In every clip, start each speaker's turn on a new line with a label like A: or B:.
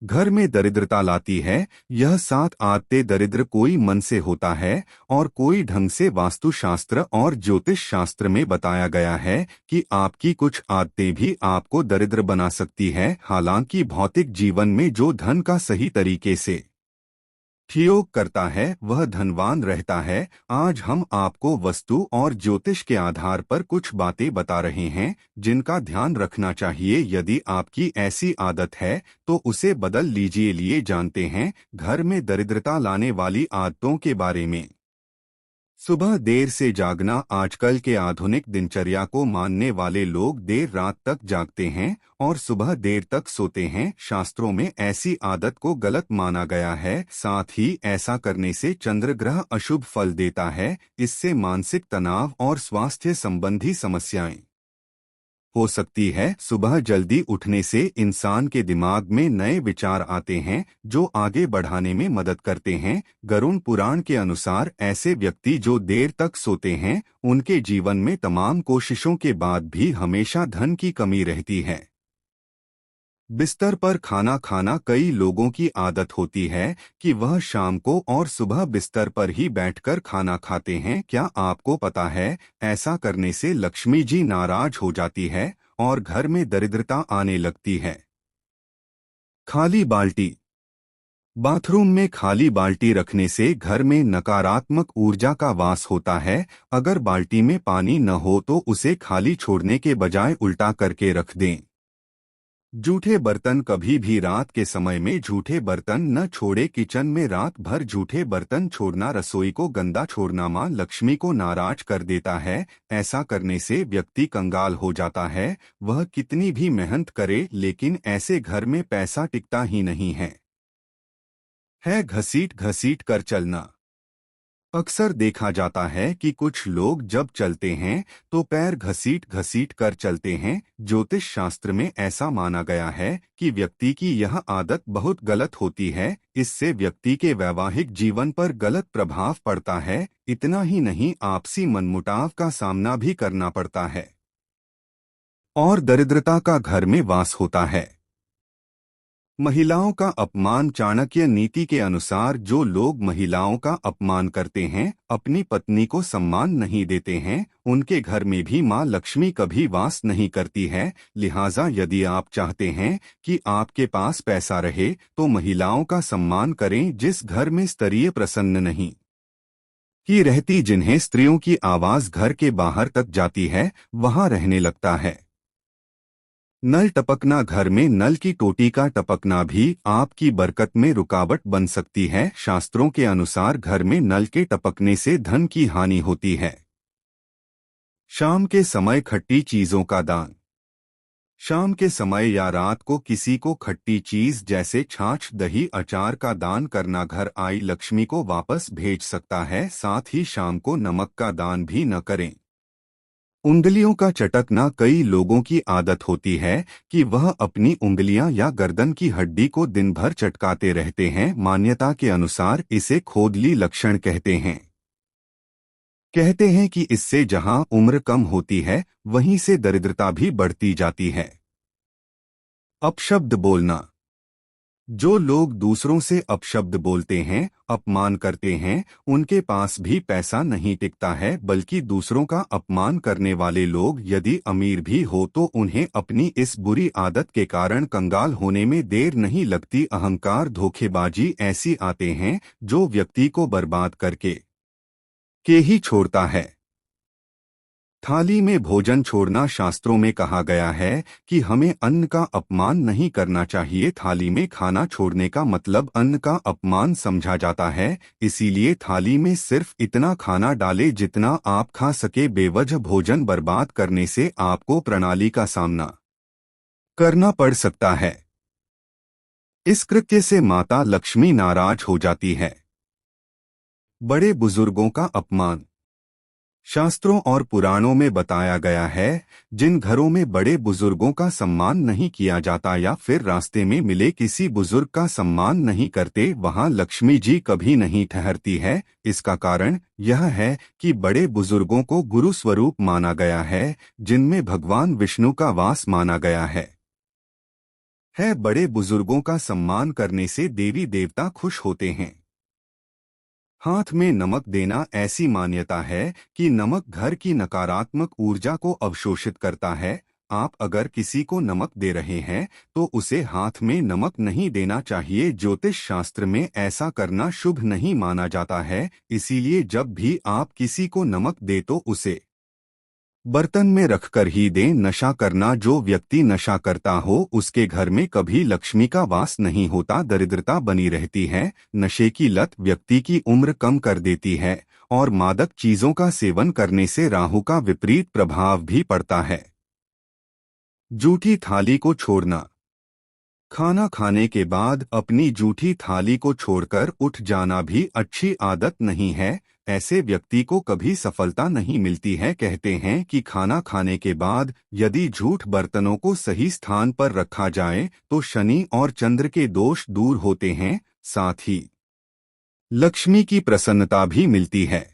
A: घर में दरिद्रता लाती है। यह 7 आदतें दरिद्र कोई मन से होता है और कोई ढंग से। वास्तुशास्त्र और ज्योतिष शास्त्र में बताया गया है कि आपकी कुछ आदतें भी आपको दरिद्र बना सकती है। हालांकि भौतिक जीवन में जो धन का सही तरीके से उपयोग करता है वह धनवान रहता है। आज हम आपको वस्तु और ज्योतिष के आधार पर कुछ बातें बता रहे हैं जिनका ध्यान रखना चाहिए। यदि आपकी ऐसी आदत है तो उसे बदल लीजिए। लिए जानते हैं घर में दरिद्रता लाने वाली आदतों के बारे में। सुबह देर से जागना। आजकल के आधुनिक दिनचर्या को मानने वाले लोग देर रात तक जागते हैं और सुबह देर तक सोते हैं। शास्त्रों में ऐसी आदत को गलत माना गया है। साथ ही ऐसा करने से चंद्र ग्रह अशुभ फल देता है। इससे मानसिक तनाव और स्वास्थ्य संबंधी समस्याएं हो सकती है। सुबह जल्दी उठने से इंसान के दिमाग में नए विचार आते हैं जो आगे बढ़ाने में मदद करते हैं। गरुड़ पुराण के अनुसार ऐसे व्यक्ति जो देर तक सोते हैं उनके जीवन में तमाम कोशिशों के बाद भी हमेशा धन की कमी रहती है। बिस्तर पर खाना खाना। कई लोगों की आदत होती है कि वह शाम को और सुबह बिस्तर पर ही बैठकर खाना खाते हैं। क्या आपको पता है ऐसा करने से लक्ष्मी जी नाराज हो जाती है और घर में दरिद्रता आने लगती है। खाली बाल्टी। बाथरूम में खाली बाल्टी रखने से घर में नकारात्मक ऊर्जा का वास होता है। अगर बाल्टी में पानी न हो तो उसे खाली छोड़ने के बजाय उल्टा करके रख दें। जूठे बर्तन। कभी भी रात के समय में जूठे बर्तन न छोड़े। किचन में रात भर जूठे बर्तन छोड़ना रसोई को गंदा छोड़ना मां लक्ष्मी को नाराज कर देता है। ऐसा करने से व्यक्ति कंगाल हो जाता है। वह कितनी भी मेहनत करे लेकिन ऐसे घर में पैसा टिकता ही नहीं है घसीट घसीट कर चलना। अक्सर देखा जाता है कि कुछ लोग जब चलते हैं तो पैर घसीट घसीट कर चलते हैं। ज्योतिष शास्त्र में ऐसा माना गया है कि व्यक्ति की यह आदत बहुत गलत होती है। इससे व्यक्ति के वैवाहिक जीवन पर गलत प्रभाव पड़ता है। इतना ही नहीं आपसी मनमुटाव का सामना भी करना पड़ता है और दरिद्रता का घर में वास होता है। महिलाओं का अपमान। चाणक्य नीति के अनुसार जो लोग महिलाओं का अपमान करते हैं अपनी पत्नी को सम्मान नहीं देते हैं उनके घर में भी मां लक्ष्मी कभी वास नहीं करती है। लिहाजा यदि आप चाहते हैं कि आपके पास पैसा रहे तो महिलाओं का सम्मान करें। जिस घर में स्त्रियां प्रसन्न नहीं की रहती जिन्हें स्त्रियों की आवाज घर के बाहर तक जाती है वहां रहने लगता है। नल टपकना। घर में नल की टोटी का टपकना भी आपकी बरकत में रुकावट बन सकती है। शास्त्रों के अनुसार घर में नल के टपकने से धन की हानि होती है। शाम के समय खट्टी चीजों का दान। शाम के समय या रात को किसी को खट्टी चीज जैसे छाछ दही अचार का दान करना घर आई लक्ष्मी को वापस भेज सकता है। साथ ही शाम को नमक का दान भी न करें। उंगलियों का चटकना। कई लोगों की आदत होती है कि वह अपनी उंगलियां या गर्दन की हड्डी को दिन भर चटकाते रहते हैं। मान्यता के अनुसार इसे खोदली लक्षण कहते हैं। कहते हैं कि इससे जहां उम्र कम होती है वहीं से दरिद्रता भी बढ़ती जाती है। अपशब्द बोलना। जो लोग दूसरों से अपशब्द बोलते हैं अपमान करते हैं उनके पास भी पैसा नहीं टिकता है। बल्कि दूसरों का अपमान करने वाले लोग यदि अमीर भी हो तो उन्हें अपनी इस बुरी आदत के कारण कंगाल होने में देर नहीं लगती। अहंकार धोखेबाजी ऐसी आते हैं जो व्यक्ति को बर्बाद करके ही छोड़ता है। थाली में भोजन छोड़ना। शास्त्रों में कहा गया है कि हमें अन्न का अपमान नहीं करना चाहिए। थाली में खाना छोड़ने का मतलब अन्न का अपमान समझा जाता है। इसीलिए थाली में सिर्फ इतना खाना डालें जितना आप खा सके। बेवजह भोजन बर्बाद करने से आपको प्रणाली का सामना करना पड़ सकता है। इस कृत्य से माता लक्ष्मी नाराज हो जाती है। बड़े बुजुर्गों का अपमान। शास्त्रों और पुराणों में बताया गया है जिन घरों में बड़े बुजुर्गों का सम्मान नहीं किया जाता या फिर रास्ते में मिले किसी बुजुर्ग का सम्मान नहीं करते वहां लक्ष्मी जी कभी नहीं ठहरती है। इसका कारण यह है कि बड़े बुजुर्गों को गुरु स्वरूप माना गया है जिनमें भगवान विष्णु का वास माना गया है। है। बड़े बुजुर्गों का सम्मान करने से देवी देवता खुश होते हैं। हाथ में नमक देना, ऐसी मान्यता है कि नमक घर की नकारात्मक ऊर्जा को अवशोषित करता है। आप अगर किसी को नमक दे रहे हैं तो उसे हाथ में नमक नहीं देना चाहिए। ज्योतिष शास्त्र में ऐसा करना शुभ नहीं माना जाता है। इसीलिए जब भी आप किसी को नमक दे तो उसे बर्तन में रखकर ही दें। नशा करना, जो व्यक्ति नशा करता हो उसके घर में कभी लक्ष्मी का वास नहीं होता, दरिद्रता बनी रहती है। नशे की लत व्यक्ति की उम्र कम कर देती है और मादक चीजों का सेवन करने से राहु का विपरीत प्रभाव भी पड़ता है। जूठी थाली को छोड़ना। खाना खाने के बाद अपनी जूठी थाली को छोड़कर उठ जाना भी अच्छी आदत नहीं है। ऐसे व्यक्ति को कभी सफलता नहीं मिलती है। कहते हैं कि खाना खाने के बाद यदि झूठ बर्तनों को सही स्थान पर रखा जाए तो शनि और चंद्र के दोष दूर होते हैं, साथ ही लक्ष्मी की प्रसन्नता भी मिलती है।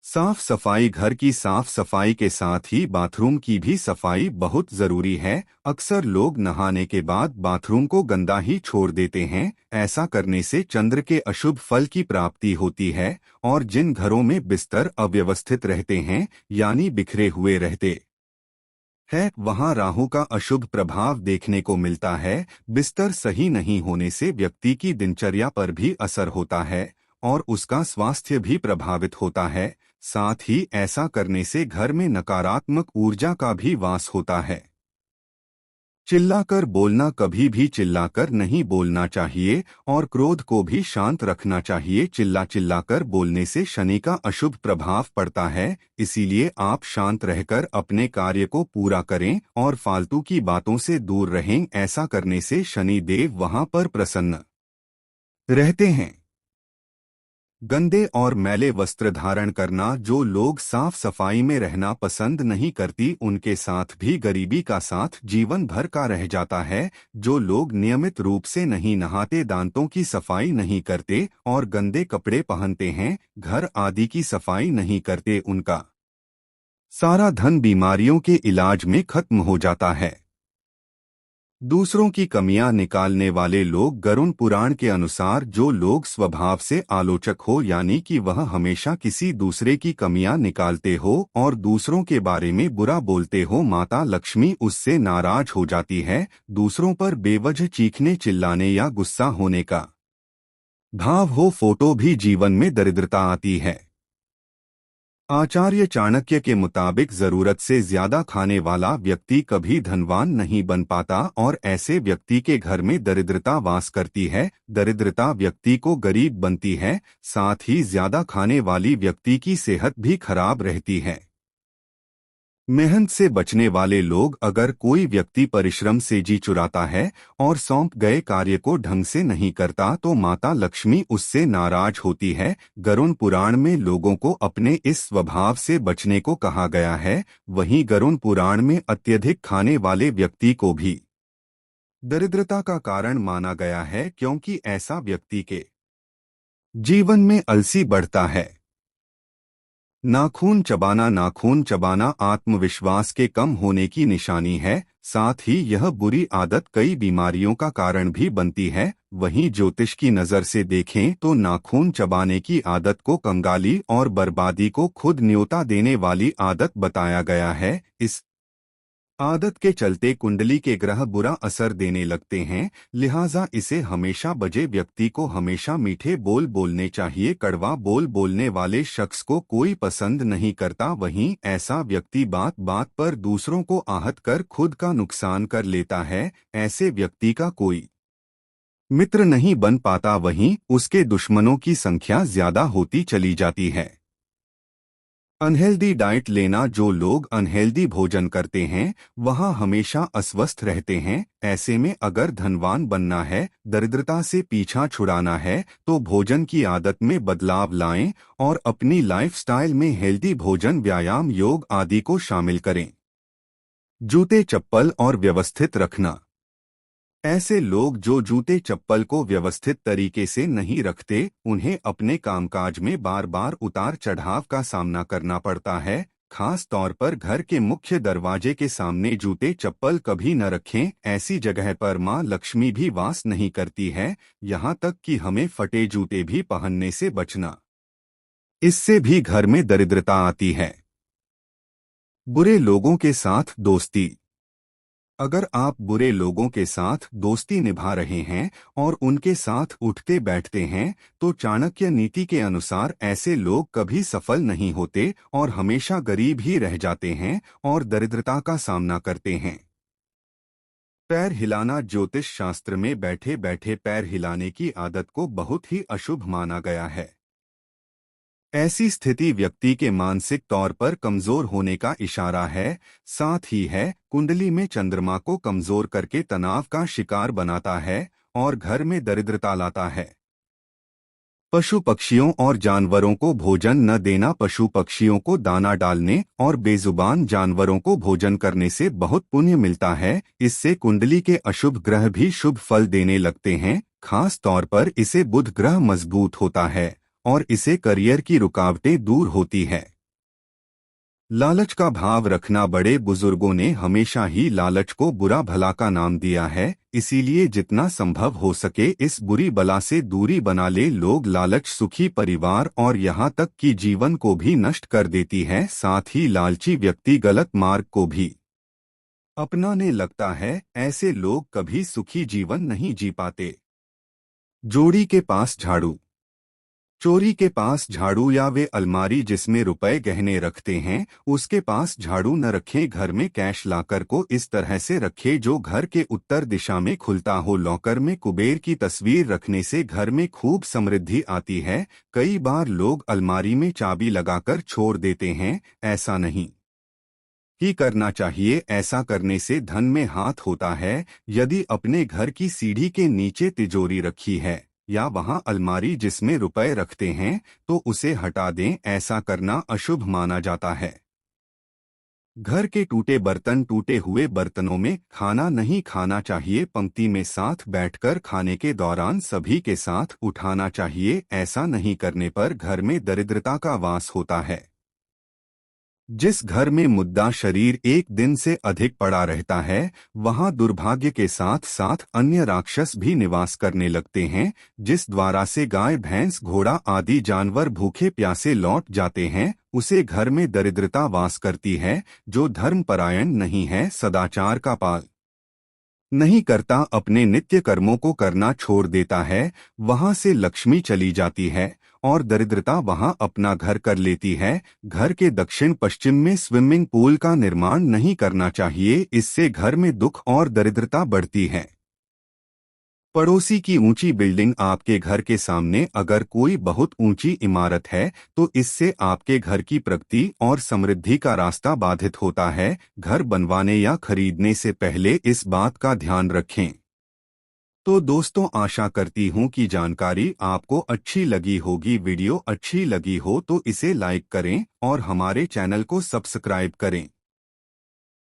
A: साफ सफाई। घर की साफ सफाई के साथ ही बाथरूम की भी सफाई बहुत जरूरी है। अक्सर लोग नहाने के बाद बाथरूम को गंदा ही छोड़ देते हैं। ऐसा करने से चंद्र के अशुभ फल की प्राप्ति होती है और जिन घरों में बिस्तर अव्यवस्थित रहते हैं यानी बिखरे हुए रहते है, वहां राहु का अशुभ प्रभाव देखने को मिलता है। बिस्तर सही नहीं होने से व्यक्ति की दिनचर्या पर भी असर होता है और उसका स्वास्थ्य भी प्रभावित होता है। साथ ही ऐसा करने से घर में नकारात्मक ऊर्जा का भी वास होता है। चिल्लाकर बोलना। कभी भी चिल्लाकर नहीं बोलना चाहिए और क्रोध को भी शांत रखना चाहिए। चिल्लाकर बोलने से शनि का अशुभ प्रभाव पड़ता है। इसीलिए आप शांत रहकर अपने कार्य को पूरा करें और फालतू की बातों से दूर रहें। ऐसा करने से शनि देव वहां पर प्रसन्न रहते हैं। गंदे और मैले वस्त्र धारण करना। जो लोग साफ सफाई में रहना पसंद नहीं करती उनके साथ भी गरीबी का साथ जीवन भर का रह जाता है। जो लोग नियमित रूप से नहीं नहाते, दांतों की सफाई नहीं करते और गंदे कपड़े पहनते हैं, घर आदि की सफाई नहीं करते, उनका सारा धन बीमारियों के इलाज में खत्म हो जाता है। दूसरों की कमियां निकालने वाले लोग। गरुड़ पुराण के अनुसार जो लोग स्वभाव से आलोचक हो यानी कि वह हमेशा किसी दूसरे की कमियां निकालते हो और दूसरों के बारे में बुरा बोलते हो, माता लक्ष्मी उससे नाराज हो जाती है। दूसरों पर बेवजह चीखने, चिल्लाने या गुस्सा होने का भाव हो फोटो भी जीवन में दरिद्रता आती है। आचार्य चाणक्य के मुताबिक जरूरत से ज्यादा खाने वाला व्यक्ति कभी धनवान नहीं बन पाता और ऐसे व्यक्ति के घर में दरिद्रता वास करती है। दरिद्रता व्यक्ति को गरीब बनती है। साथ ही ज्यादा खाने वाली व्यक्ति की सेहत भी खराब रहती है। मेहनत से बचने वाले लोग। अगर कोई व्यक्ति परिश्रम से जी चुराता है और सौंप गए कार्य को ढंग से नहीं करता तो माता लक्ष्मी उससे नाराज होती है। गरुड़ पुराण में लोगों को अपने इस स्वभाव से बचने को कहा गया है। वहीं गरुड़ पुराण में अत्यधिक खाने वाले व्यक्ति को भी दरिद्रता का कारण माना गया है, क्योंकि ऐसा व्यक्ति के जीवन में अलसी बढ़ता है। नाखून चबाना। नाखून चबाना आत्मविश्वास के कम होने की निशानी है। साथ ही यह बुरी आदत कई बीमारियों का कारण भी बनती है। वहीं ज्योतिष की नज़र से देखें तो नाखून चबाने की आदत को कंगाली और बर्बादी को खुद न्योता देने वाली आदत बताया गया है। इस आदत के चलते कुंडली के ग्रह बुरा असर देने लगते हैं, लिहाजा इसे हमेशा बजे व्यक्ति को हमेशा मीठे बोल बोलने चाहिए। कड़वा बोल बोलने वाले शख्स को कोई पसंद नहीं करता। वहीं ऐसा व्यक्ति बात बात पर दूसरों को आहत कर खुद का नुकसान कर लेता है। ऐसे व्यक्ति का कोई मित्र नहीं बन पाता, वहीं उसके दुश्मनों की संख्या ज्यादा होती चली जाती है। अनहेल्दी डाइट लेना। जो लोग अनहेल्दी भोजन करते हैं वहाँ हमेशा अस्वस्थ रहते हैं। ऐसे में अगर धनवान बनना है, दरिद्रता से पीछा छुड़ाना है तो भोजन की आदत में बदलाव लाएं और अपनी लाइफस्टाइल में हेल्दी भोजन, व्यायाम, योग आदि को शामिल करें। जूते चप्पल और व्यवस्थित रखना। ऐसे लोग जो जूते चप्पल को व्यवस्थित तरीके से नहीं रखते उन्हें अपने कामकाज में बार बार उतार चढ़ाव का सामना करना पड़ता है। खास तौर पर घर के मुख्य दरवाजे के सामने जूते चप्पल कभी न रखें। ऐसी जगह पर मां लक्ष्मी भी वास नहीं करती है। यहाँ तक कि हमें फटे जूते भी पहनने से बचना, इससे भी घर में दरिद्रता आती है। बुरे लोगों के साथ दोस्ती। अगर आप बुरे लोगों के साथ दोस्ती निभा रहे हैं और उनके साथ उठते बैठते हैं, तो चाणक्य नीति के अनुसार ऐसे लोग कभी सफल नहीं होते और हमेशा गरीब ही रह जाते हैं और दरिद्रता का सामना करते हैं। पैर हिलाना। ज्योतिष शास्त्र में बैठे बैठे पैर हिलाने की आदत को बहुत ही अशुभ माना गया है। ऐसी स्थिति व्यक्ति के मानसिक तौर पर कमजोर होने का इशारा है। साथ ही है कुंडली में चंद्रमा को कमजोर करके तनाव का शिकार बनाता है और घर में दरिद्रता लाता है। पशु पक्षियों और जानवरों को भोजन न देना। पशु पक्षियों को दाना डालने और बेजुबान जानवरों को भोजन करने से बहुत पुण्य मिलता है। इससे कुंडली के अशुभ ग्रह भी शुभ फल देने लगते हैं। खास तौर पर इसे बुध ग्रह मजबूत होता है और इसे करियर की रुकावटें दूर होती है। लालच का भाव रखना। बड़े बुजुर्गों ने हमेशा ही लालच को बुरा भला का नाम दिया है, इसीलिए जितना संभव हो सके इस बुरी बला से दूरी बना ले। लोग लालच सुखी परिवार और यहाँ तक कि जीवन को भी नष्ट कर देती है। साथ ही लालची व्यक्ति गलत मार्ग को भी अपनाने लगता है। ऐसे लोग कभी सुखी जीवन नहीं जी पाते। जोड़ी के पास झाड़ू। चोरी के पास झाड़ू या वे अलमारी जिसमें रुपए गहने रखते हैं, उसके पास झाड़ू न रखें। घर में कैश लॉकर को इस तरह से रखें जो घर के उत्तर दिशा में खुलता हो। लॉकर में कुबेर की तस्वीर रखने से घर में खूब समृद्धि आती है। कई बार लोग अलमारी में चाबी लगाकर छोड़ देते हैं, ऐसा नहीं ही करना चाहिए। ऐसा करने से धन में हाथ होता है। यदि अपने घर की सीढ़ी के नीचे तिजोरी रखी है या वहां अलमारी जिसमें रुपए रखते हैं, तो उसे हटा दें। ऐसा करना अशुभ माना जाता है। घर के टूटे बर्तन। टूटे हुए बर्तनों में खाना नहीं खाना चाहिए। पंक्ति में साथ बैठकर खाने के दौरान सभी के साथ उठाना चाहिए। ऐसा नहीं करने पर घर में दरिद्रता का वास होता है। जिस घर में मुद्दा शरीर एक दिन से अधिक पड़ा रहता है, वहां दुर्भाग्य के साथ साथ अन्य राक्षस भी निवास करने लगते हैं, जिस द्वारा से गाय भैंस घोड़ा आदि जानवर भूखे प्यासे लौट जाते हैं, उसे घर में दरिद्रता वास करती है। जो धर्मपरायण नहीं है, सदाचार का पालन नहीं करता, अपने नित्य कर्मों को करना छोड़ देता है, वहां से लक्ष्मी चली जाती है और दरिद्रता वहां अपना घर कर लेती है। घर के दक्षिण पश्चिम में स्विमिंग पूल का निर्माण नहीं करना चाहिए, इससे घर में दुख और दरिद्रता बढ़ती है। पड़ोसी की ऊंची बिल्डिंग। आपके घर के सामने अगर कोई बहुत ऊंची इमारत है, तो इससे आपके घर की प्रगति और समृद्धि का रास्ता बाधित होता है। घर बनवाने या खरीदने से पहले इस बात का ध्यान रखें। तो दोस्तों, आशा करती हूँ कि जानकारी आपको अच्छी लगी होगी। वीडियो अच्छी लगी हो तो इसे लाइक करें और हमारे चैनल को सब्सक्राइब करें।